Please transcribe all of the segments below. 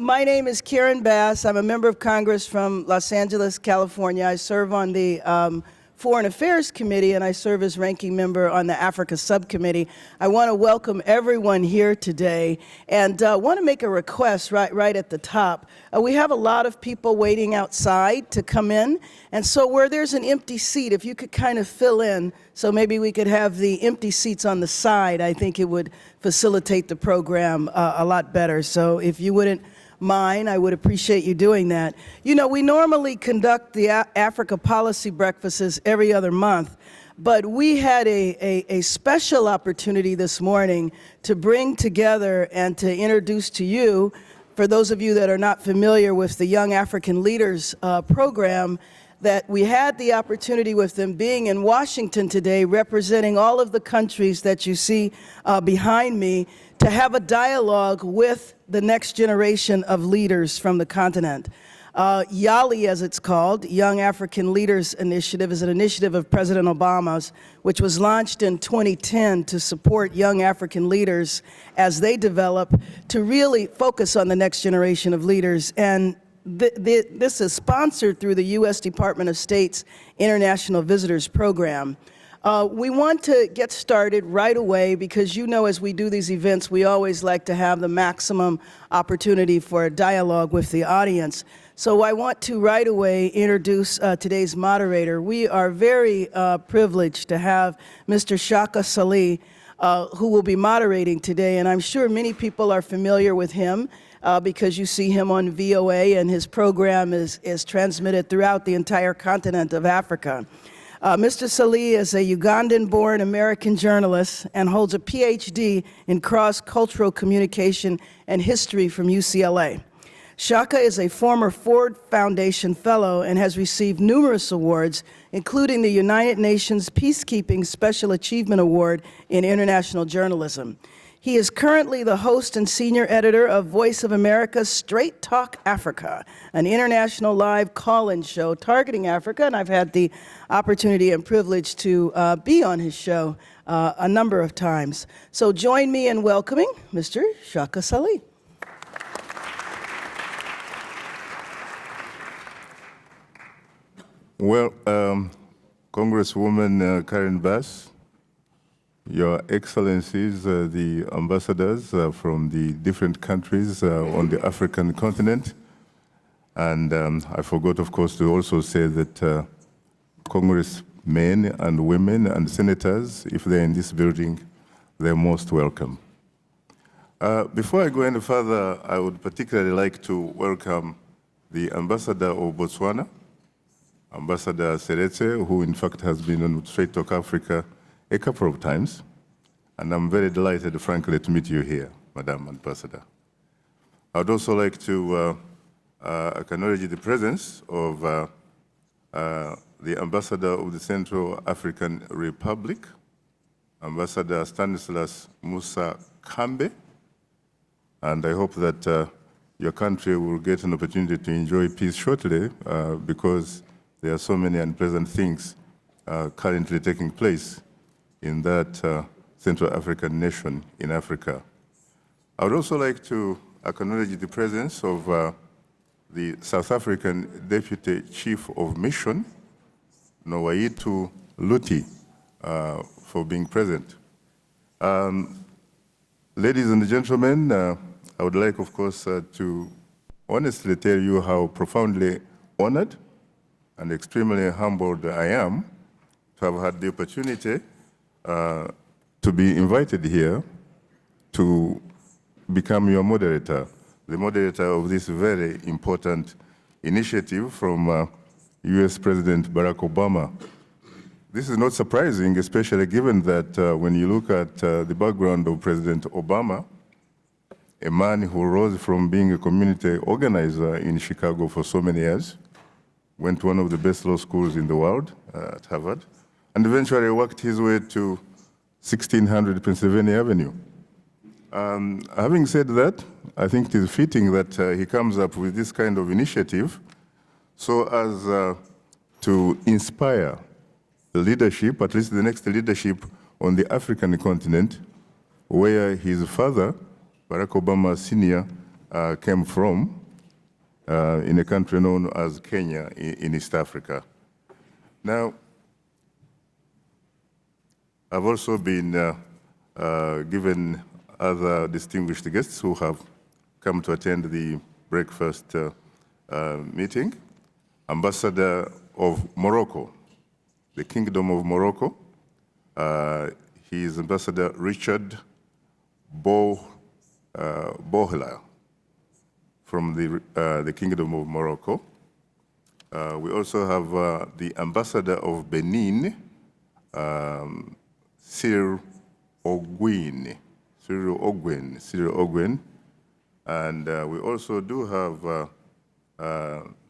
My name is Karen Bass. I'm a member of Congress from Los Angeles, California. I serve on the Foreign Affairs Committee, and I serve as ranking member on the Africa Subcommittee. I want to welcome everyone here today, and want to make a request right at the top. We have a lot of people waiting outside to come in, and so where there's an empty seat, if you could kind of fill in, so maybe we could have the empty seats on the side, I think it would facilitate the program a lot better. So if you wouldn't mind, I would appreciate you doing that. You know, we normally conduct the Africa Policy Breakfasts every other month, but we had a special opportunity this morning to bring together and to introduce to you, for those of you that are not familiar with the Young African Leaders program, that we had the opportunity with them being in Washington today, representing all of the countries that you see behind me, to have a dialogue with the next generation of leaders from the continent. YALI, as it's called, Young African Leaders Initiative, is an initiative of President Obama's, which was launched in 2010 to support young African leaders as they develop to really focus on the next generation of leaders. And this is sponsored through the U.S. Department of State's International Visitors Program. We want to get started right away because, you know, as we do these events, we always like to have the maximum opportunity for a dialogue with the audience. So I want to right away introduce today's moderator. We are very privileged to have Mr. Shaka Sali, who will be moderating today, and I'm sure many people are familiar with him because you see him on VOA, and his program is transmitted throughout the entire continent of Africa. Mr. Sali is a Ugandan-born American journalist and holds a PhD in cross-cultural communication and history from UCLA. Shaka is a former Ford Foundation Fellow and has received numerous awards, including the United Nations Peacekeeping Special Achievement Award in International Journalism. He is currently the host and senior editor of Voice of America's Straight Talk Africa, an international live call-in show targeting Africa, and I've had the opportunity and privilege to be on his show a number of times. So join me in welcoming Mr. Shaka Sali. Well, Congresswoman Karen Bass, Your Excellencies, the ambassadors from the different countries on the African continent. And I forgot, of course, to also say that congressmen and women and senators, if they're in this building, they're most welcome. Before I go any further, I would particularly like to welcome the ambassador of Botswana, Ambassador Seretse, who in fact has been on Straight Talk Africa a couple of times, and I'm very delighted, frankly, to meet you here, Madam Ambassador. I'd also like to acknowledge the presence of the Ambassador of the Central African Republic, Ambassador Stanislas Musa Kambe, and I hope that your country will get an opportunity to enjoy peace shortly because there are so many unpleasant things currently taking place in that Central African nation in Africa. I would also like to acknowledge the presence of the South African Deputy Chief of Mission, Nowaitu Luti, for being present. Ladies and gentlemen, I would like, of course, to honestly tell you how profoundly honored and extremely humbled I am to have had the opportunity to be invited here to become your moderator, the moderator of this very important initiative from US President Barack Obama. This is not surprising, especially given that when you look at the background of President Obama, a man who rose from being a community organizer in Chicago for so many years, went to one of the best law schools in the world at Harvard, and eventually worked his way to 1600 Pennsylvania Avenue. Having said that, I think it is fitting that he comes up with this kind of initiative so as to inspire the leadership, at least the next leadership on the African continent, where his father, Barack Obama Sr., came from in a country known as Kenya in East Africa. Now, I've also been given other distinguished guests who have come to attend the breakfast meeting. Ambassador of Morocco, the Kingdom of Morocco. He is Ambassador Richard Bohla from the Kingdom of Morocco. We also have the Ambassador of Benin, Cyril Ogwin. And we also do have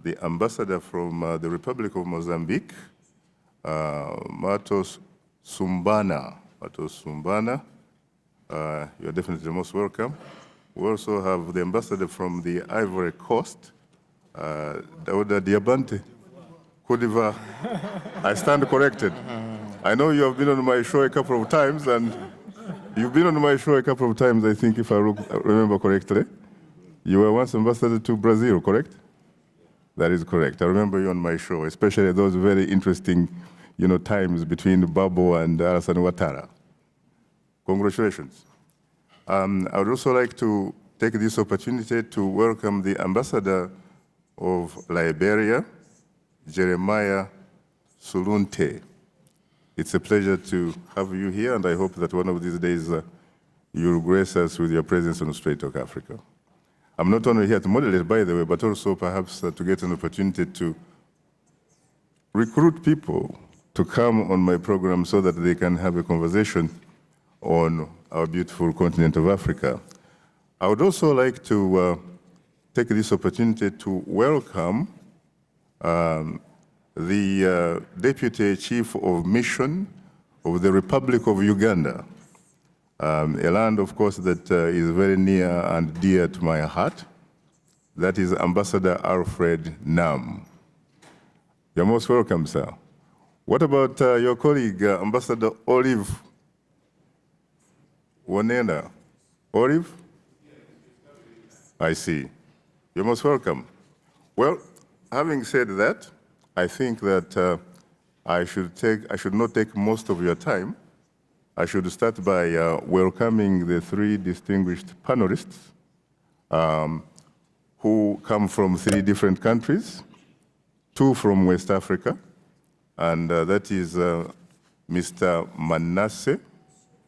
the Ambassador from the Republic of Mozambique, Matos Sumbana. You're definitely most welcome. We also have the Ambassador from the Ivory Coast, Dauda Diabante, Côte d'Ivoire. I stand corrected. I know you have been on my show a couple of times, and you've been on my show a couple of times, I think, if I remember correctly. You were once ambassador to Brazil, correct? That is correct. I remember you on my show, especially those very interesting, times between Babo and Alassane Ouattara. Congratulations. I would also like to take this opportunity to welcome the Ambassador of Liberia, Jeremiah Sulunte. It's a pleasure to have you here, and I hope that one of these days you'll grace us with your presence on Straight Talk Africa. I'm not only here to moderate, by the way, but also perhaps to get an opportunity to recruit people to come on my program so that they can have a conversation on our beautiful continent of Africa. I would also like to take this opportunity to welcome the Deputy Chief of Mission of the Republic of Uganda, a land, of course, that is very near and dear to my heart. That is Ambassador Alfred Nam. You're most welcome, sir. What about your colleague, Ambassador Olive Wanena? Olive? I see. You're most welcome. Well, having said that, I think that I should not take most of your time. I should start by welcoming the three distinguished panelists who come from 3 different countries, 2 from West Africa, and that is Mr. Manasseh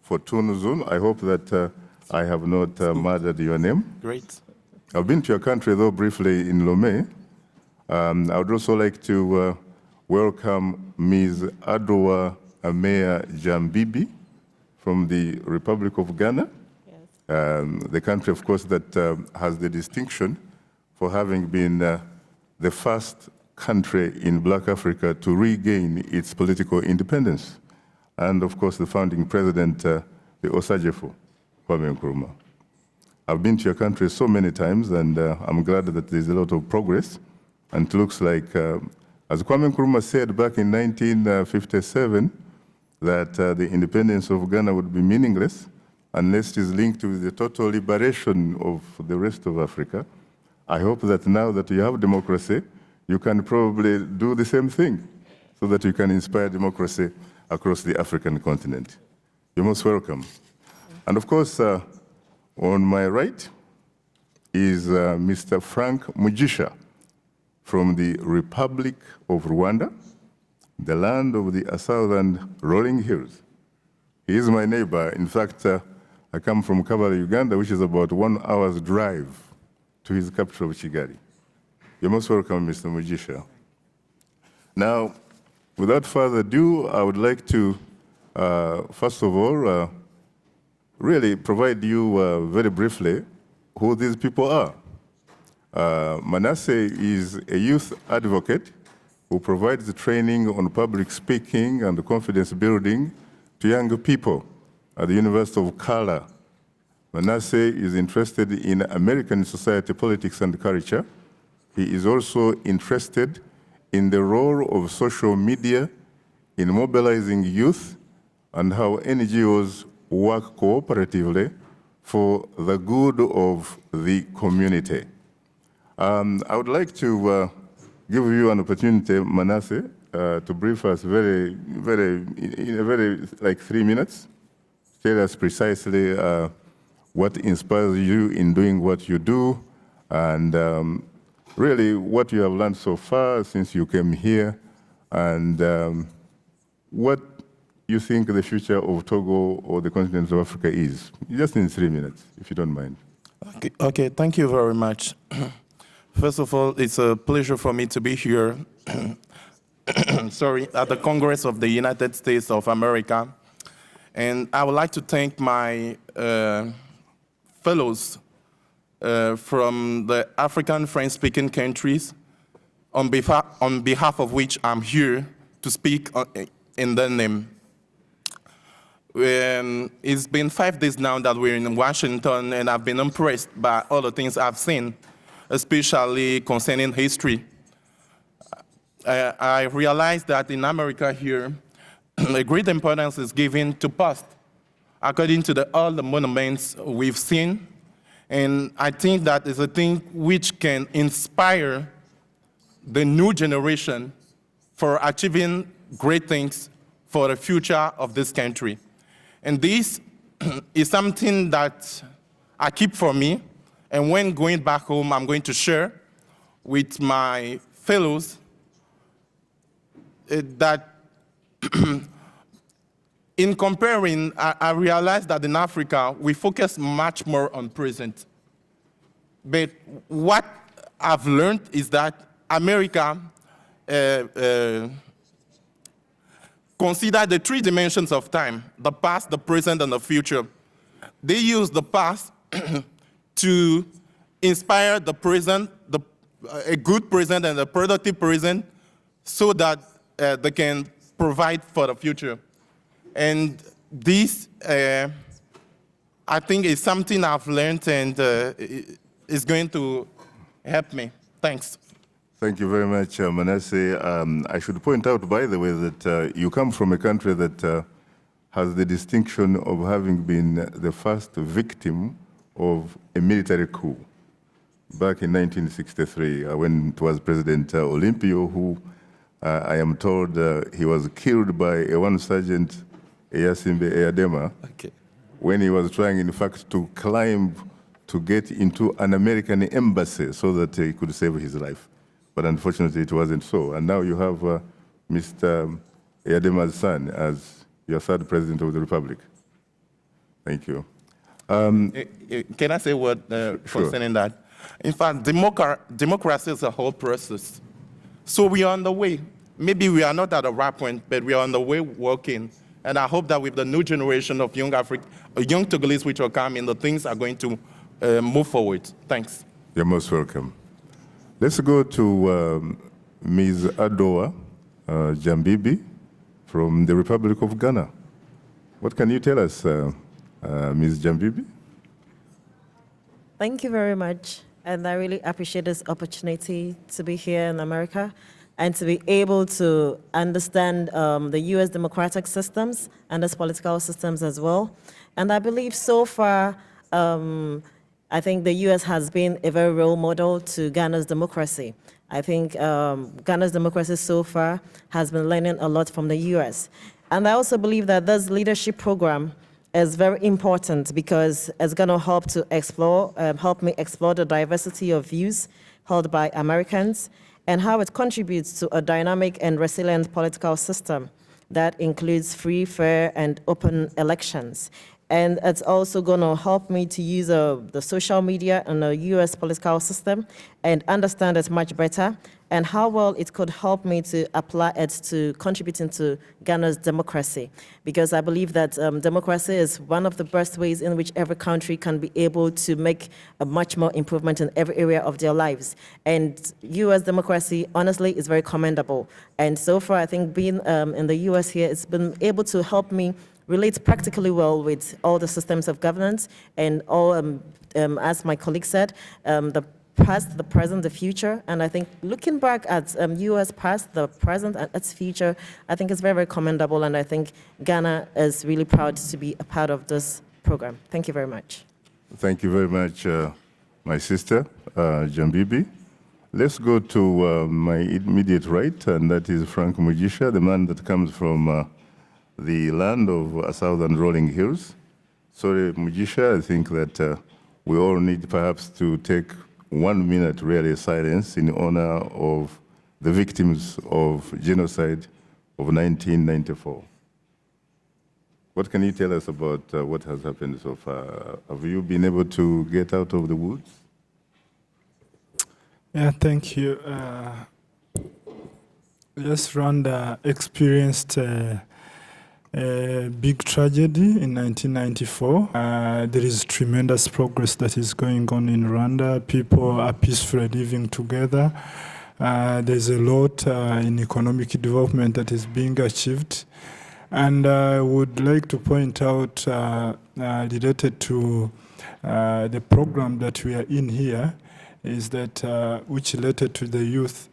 Fortunuzun. I hope that I have not murdered your name. Great. I've been to your country, though, briefly in Lomé. I would also like to welcome Ms. Adowa Amea Jambibi from the Republic of Ghana, the country, of course, that has the distinction for having been the first country in Black Africa to regain its political independence, and, of course, the founding president, the Osajefo, Kwame Nkrumah. I've been to your country so many times, and I'm glad that there's a lot of progress. And it looks like, as Kwame Nkrumah said back in 1957, that the independence of Ghana would be meaningless unless it is linked with the total liberation of the rest of Africa. I hope that now that you have democracy, you can probably do the same thing so that you can inspire democracy across the African continent. You're most welcome. And of course, on my right is Mr. Frank Mugisha from the Republic of Rwanda, the land of the southern rolling hills. He is my neighbor. In fact, I come from Kampala, Uganda, which is about 1 hour's drive to his capital of Kigali. You're most welcome, Mr. Mugisha. Now, without further ado, I would like to, first of all, really provide you very briefly who these people are. Manasseh is a youth advocate who provides training on public speaking and confidence building to young people at the University of Kala. Manasseh is interested in American society, politics, and culture. He is also interested in the role of social media in mobilizing youth and how NGOs work cooperatively for the good of the community. I would like to give you an opportunity, Manasseh, to brief us like 3 minutes. Tell us precisely what inspires you in doing what you do, and really what you have learned so far since you came here, and what you think the future of Togo or the continent of Africa is. Just in 3 minutes, if you don't mind. Okay, thank you very much. First of all, it's a pleasure for me to be here sorry, at the Congress of the United States of America. And I would like to thank my fellows from the African French-speaking countries, on behalf of which I'm here to speak in their name. It's been 5 days now that we're in Washington, and I've been impressed by all the things I've seen, especially concerning history. I realized that in America here, a great importance is given to past, according to all the monuments we've seen. And I think that is a thing which can inspire the new generation for achieving great things for the future of this country. And this is something that I keep for me. And when going back home, I'm going to share with my fellows that in comparing, I realized that in Africa, we focus much more on present. But what I've learned is that America consider the 3 dimensions of time: the past, the present, and the future. They use the past to inspire the present, a good present and a productive present, so that they can provide for the future. And this, I think, is something I've learned, and is going to help me. Thanks. Thank you very much, Manasseh. I should point out, by the way, that you come from a country that has the distinction of having been the first victim of a military coup back in 1963, when it was President Olympio, who I am told he was killed by one Sergeant Eyasimbe Eyadema, when he was trying, in fact, to climb to get into an American embassy so that he could save his life. But unfortunately, it wasn't so. And now you have Mr. Eyadema's son as your 3rd president of the Republic. Thank you. Can I say a word concerning that? In fact, democracy is a whole process. So we are on the way. Maybe we are not at the right point, but we are on the way working. And I hope that with the new generation of young Togolese which will come in, the things are going to move forward. Thanks. You're most welcome. Let's go to Ms. Adoa Jambibi from the Republic of Ghana. What can you tell us, Ms. Jambibi? Thank you very much. And I really appreciate this opportunity to be here in America and to be able to understand the U.S. democratic systems and its political systems as well. And I believe so far, I think the U.S. has been a very role model to Ghana's democracy. I think Ghana's democracy so far has been learning a lot from the U.S. And I also believe that this leadership program is very important because it's going to help to help me explore the diversity of views held by Americans and how it contributes to a dynamic and resilient political system that includes free, fair, and open elections. And it's also going to help me to use the social media and the U.S. political system and understand it much better and how well it could help me to apply it to contributing to Ghana's democracy. Because I believe that democracy is one of the best ways in which every country can be able to make a much more improvement in every area of their lives. And U.S. democracy, honestly, is very commendable. And so far, I think being in the U.S. here, it's been able to help me relate practically well with all the systems of governance and all, as my colleague said, the past, the present, the future. And I think looking back at U.S. past, the present, and its future, I think it's very, very commendable. And I think Ghana is really proud to be a part of this program. Thank you very much. Thank you very much, my sister, Jambibi. Let's go to my immediate right, and that is Frank Mugisha, the man that comes from the land of southern rolling hills. Sorry, Mugisha, I think that we all need perhaps to take 1 minute really silence in honor of the victims of genocide of 1994. What can you tell us about what has happened so far? Have you been able to get out of the woods? Yeah, thank you. Yes, Rwanda experienced a big tragedy in 1994. There is tremendous progress that is going on in Rwanda. People are peacefully living together. There's a lot in economic development that is being achieved. And I would like to point out, related to the program that we are in here, is that which related to the youth.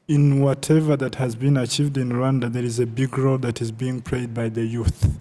In whatever that has been achieved in Rwanda, there is a big role that is being played by the youth.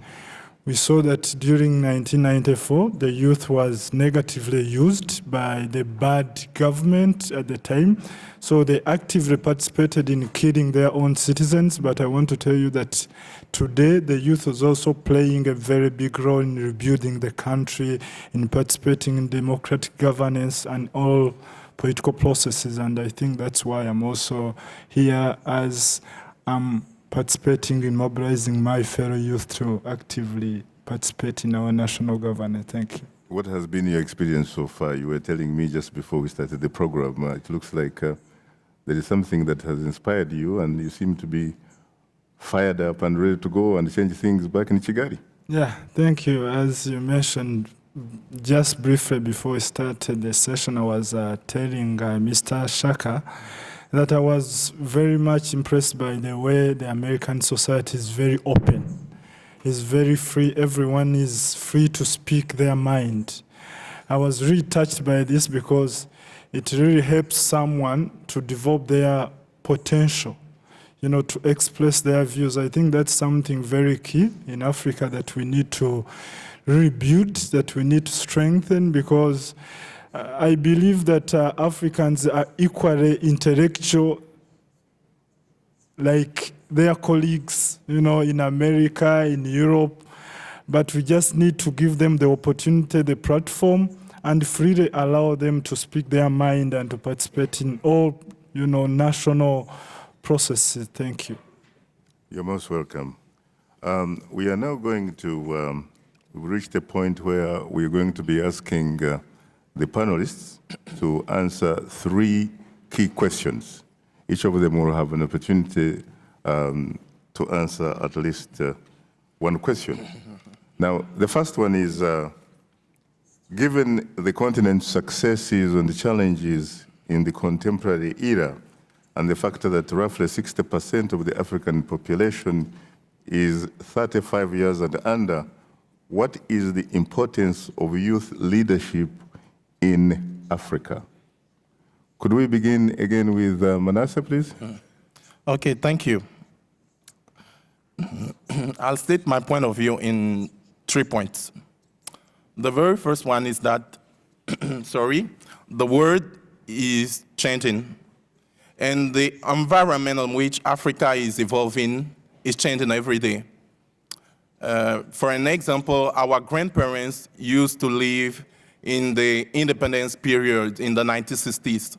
We saw that during 1994, the youth was negatively used by the bad government at the time. So they actively participated in killing their own citizens. But I want to tell you that today the youth is also playing a very big role in rebuilding the country, in participating in democratic governance and all political processes. And I think that's why I'm also here, as I'm participating in mobilizing my fellow youth to actively participate in our national governance. Thank you. What has been your experience so far? You were telling me just before we started the program, it looks like there is something that has inspired you, and you seem to be fired up and ready to go and change things back in Kigali. Yeah, thank you. As you mentioned, just briefly before we started the session, I was telling Mr. Shaka that I was very much impressed by the way the American society is very open. It's very free. Everyone is free to speak their mind. I was really touched by this because it really helps someone to develop their potential, you know, to express their views. I think that's something very key in Africa that we need to rebuild, that we need to strengthen, because I believe that Africans are equally intellectual like their colleagues, you know, in America, in Europe, but we just need to give them the opportunity, the platform, and freely allow them to speak their mind and to participate in all, you know, national processes. Thank you. You're most welcome. We are now going to reach the point where we're going to be asking the panelists to answer 3 key questions. Each of them will have an opportunity to answer at least 1 question. Now, the first one is, given the continent's successes and the challenges in the contemporary era, and the fact that roughly 60% of the African population is 35 years and under, what is the importance of youth leadership in Africa? Could we begin again with Manasseh, please? Okay, thank you. I'll state my point of view in 3 points. The very first one is that, the world is changing, and the environment in which Africa is evolving is changing every day. For an example, our grandparents used to live in the independence period in the 1960s.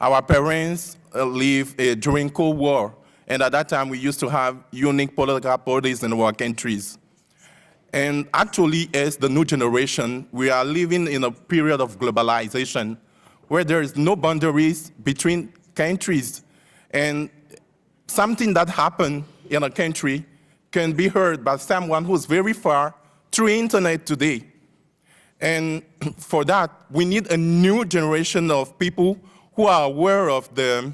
Our parents lived during Cold War, and at that time we used to have unique political parties in our countries. And actually, as the new generation, we are living in a period of globalization where there is no boundaries between countries. And something that happened in a country can be heard by someone who's very far through internet today. And for that, we need a new generation of people who are aware of the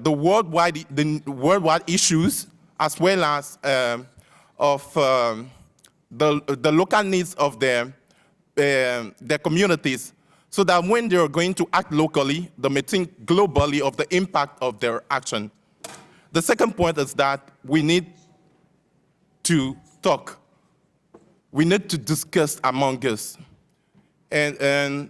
worldwide issues, as well as of the local needs of their communities, so that when they're going to act locally, they may think globally of the impact of their action. The second point is that we need to talk. We need to discuss among us. and